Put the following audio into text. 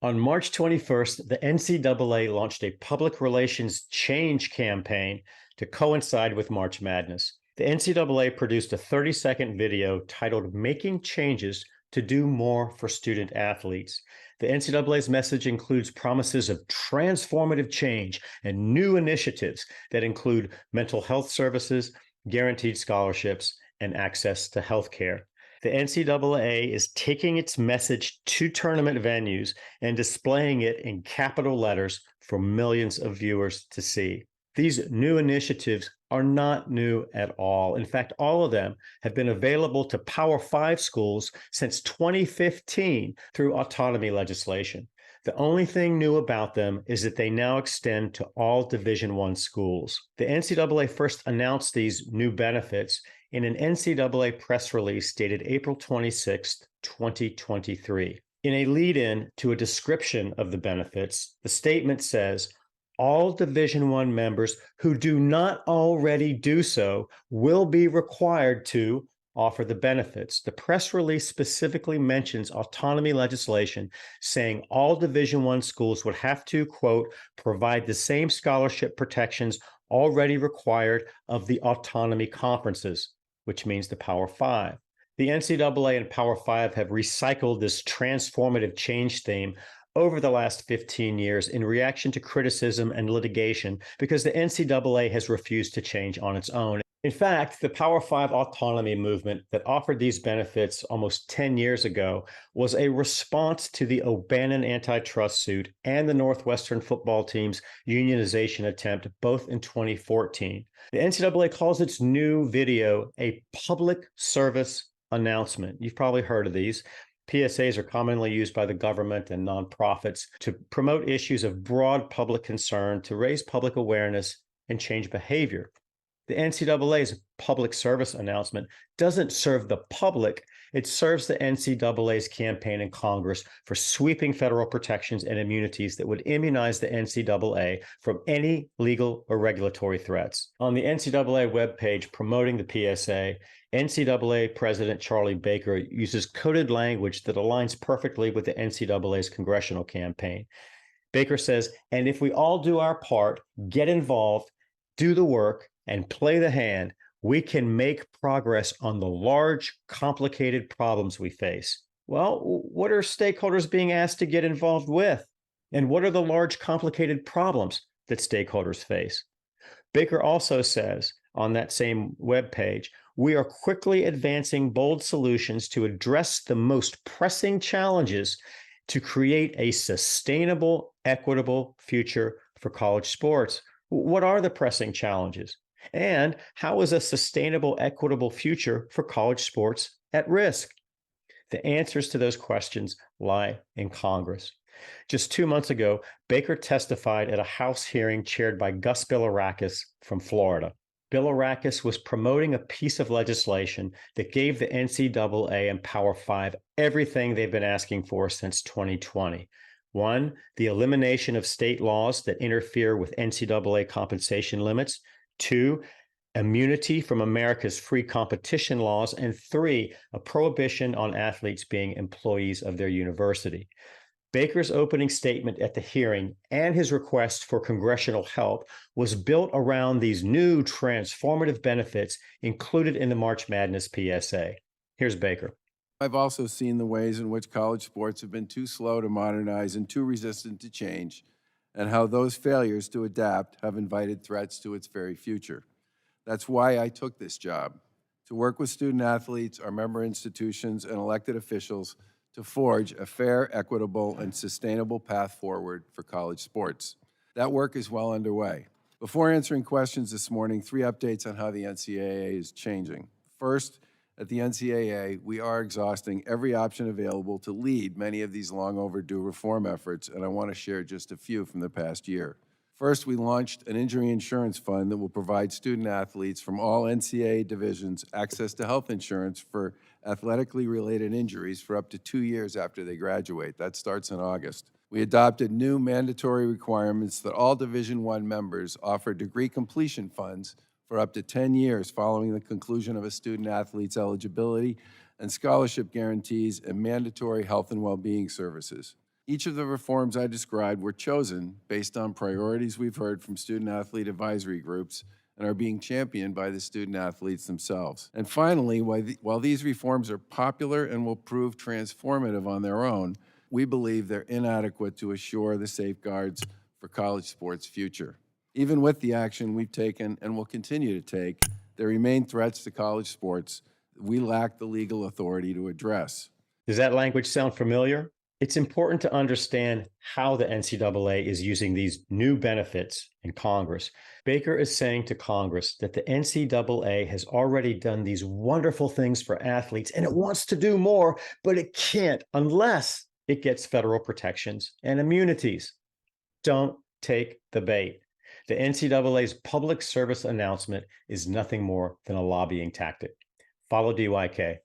On March 21st, the NCAA launched a public relations change campaign to coincide with March Madness. The NCAA produced a 30-second video titled Making Changes to Do More for Student Athletes. The NCAA's message includes promises of transformative change and new initiatives that include mental health services, guaranteed scholarships, and access to health care. The NCAA is taking its message to tournament venues and displaying it in capital letters for millions of viewers to see. These new initiatives are not new at all. In fact, all of them have been available to Power Five schools since 2015 through autonomy legislation. The only thing new about them is that they now extend to all Division I schools. The NCAA first announced these new benefits in an NCAA press release dated April 26, 2023. In a lead-in to a description of the benefits, the statement says, all Division I members who do not already do so will be required to offer the benefits. The press release specifically mentions autonomy legislation, saying all Division I schools would have to, quote, provide the same scholarship protections already required of the autonomy conferences, which means the Power Five. The NCAA and Power Five have recycled this transformative change theme over the last 15 years in reaction to criticism and litigation because the NCAA has refused to change on its own. In fact, the Power Five autonomy movement that offered these benefits almost 10 years ago was a response to the O'Bannon antitrust suit and the Northwestern football team's unionization attempt, both in 2014. The NCAA calls its new video a public service announcement. You've probably heard of these. PSAs are commonly used by the government and nonprofits to promote issues of broad public concern, to raise public awareness, and change behavior. The NCAA's public service announcement doesn't serve the public. It serves the NCAA's campaign in Congress for sweeping federal protections and immunities that would immunize the NCAA from any legal or regulatory threats. On the NCAA webpage promoting the PSA, NCAA President Charlie Baker uses coded language that aligns perfectly with the NCAA's congressional campaign. Baker says, and if we all do our part, get involved, do the work, and play the hand, we can make progress on the large, complicated problems we face. Well, what are stakeholders being asked to get involved with? And what are the large, complicated problems that stakeholders face? Baker also says on that same webpage, we are quickly advancing bold solutions to address the most pressing challenges to create a sustainable, equitable future for college sports. What are the pressing challenges? And how is a sustainable, equitable future for college sports at risk? The answers to those questions lie in Congress. Just 2 months ago, Baker testified at a House hearing chaired by Gus Bilirakis from Florida. Bilirakis was promoting a piece of legislation that gave the NCAA and Power Five everything they've been asking for since 2020. One, the elimination of state laws that interfere with NCAA compensation limits. Two, immunity from America's free competition laws. And three, a prohibition on athletes being employees of their university. Baker's opening statement at the hearing and his request for congressional help was built around these new transformative benefits included in the March Madness PSA. Here's Baker. I've also seen the ways in which college sports have been too slow to modernize and too resistant to change, and how those failures to adapt have invited threats to its very future. That's why I took this job, to work with student athletes, our member institutions, and elected officials to forge a fair, equitable, and sustainable path forward for college sports. That work is well underway. Before answering questions this morning, 3 updates on how the NCAA is changing. First, at the NCAA, we are exhausting every option available to lead many of these long overdue reform efforts, and I want to share just a few from the past year. First, we launched an injury insurance fund that will provide student athletes from all NCAA divisions access to health insurance for athletically related injuries for up to 2 years after they graduate. That starts in August. We adopted new mandatory requirements that all Division I members offer degree completion funds for up to 10 years following the conclusion of a student athlete's eligibility, and scholarship guarantees and mandatory health and well-being services. Each of the reforms I described were chosen based on priorities we've heard from student athlete advisory groups and are being championed by the student athletes themselves. And finally, while these reforms are popular and will prove transformative on their own, we believe they're inadequate to assure the safeguards for college sports' future. Even with the action we've taken and will continue to take, there remain threats to college sports that we lack the legal authority to address. Does that language sound familiar? It's important to understand how the NCAA is using these new benefits in Congress. Baker is saying to Congress that the NCAA has already done these wonderful things for athletes and it wants to do more, but it can't unless it gets federal protections and immunities. Don't take the bait. The NCAA's public service announcement is nothing more than a lobbying tactic. Follow DYK.